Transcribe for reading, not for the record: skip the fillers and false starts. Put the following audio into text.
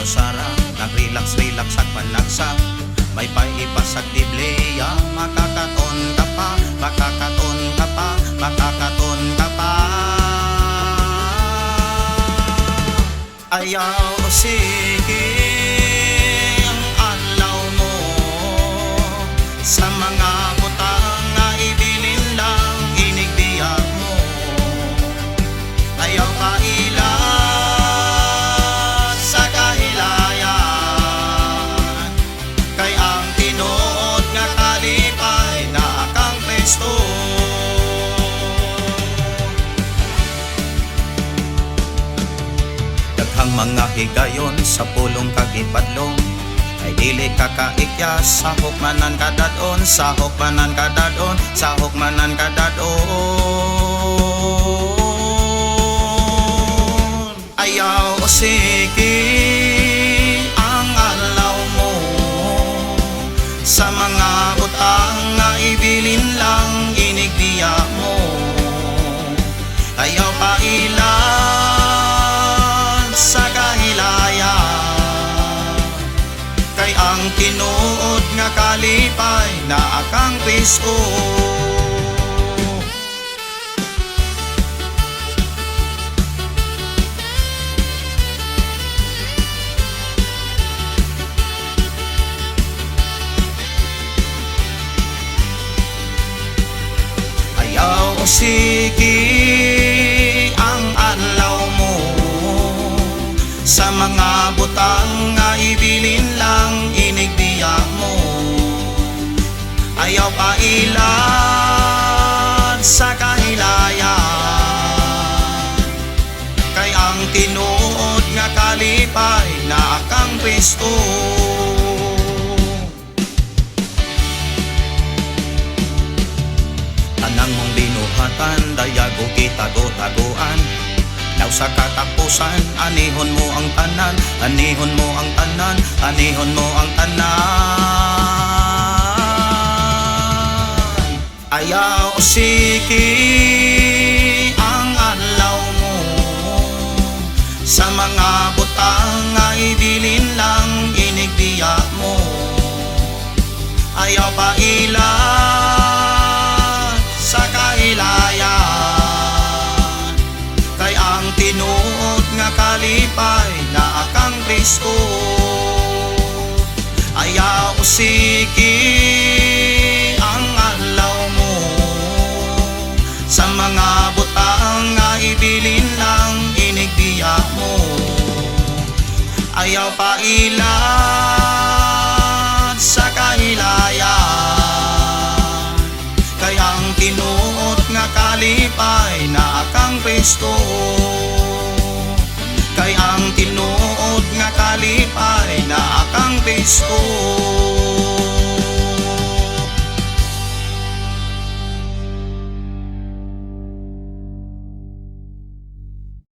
Sara, nag-relax at panagsa. May paipas at biblia, makakaton ka pa, makakaton ka pa, makakaton ka pa. Ayaw sige ang alaw mo sa mga butang na ibilin lang inigdiya mo. Ayaw kailan sa kahilayan, kay ang tinuod nga kalipay na akang Kristo. Daghang mga higayon sa pulong kagipadlong, ay dili kakaikyas, sahok manan kadadon, sahok manan kadadon, sahok manan kadadon. Ayaw sige ang alaw mo sa mga butang na ibilin lang inigdiya mo. Ayaw kailan sa kahilayan, kay ang tinuod nga kalipay na akang Kristo. Ayaw sige ang adlaw mo sa mga butang nga ibilin lang inigdiya mo. Ayaw kailan sa kahilayan, kay ang tinuod nga kalipay na akang Kristo. Tanang mong binuhatan, dayago kitago-taguan. Daw sa katapusan, anihon mo ang tanan, anihon mo ang tanan, anihon mo ang tanan. Ayaw sige ang adlaw mo sa mga butang nga ibilin lang inigdiya mo. Ayaw pailan sa kahilayan, kay ang tinuod nga kalipay na akang Kristo. Ayaw sige ang adlaw mo sa mga butang nga ibilin lang inigdiya mo. Ayaw pailan sa kahilayan, kay ang tinuod nga kalipay na akang Kristo. Kay ang tinuod nga kalipay na akang Kristo.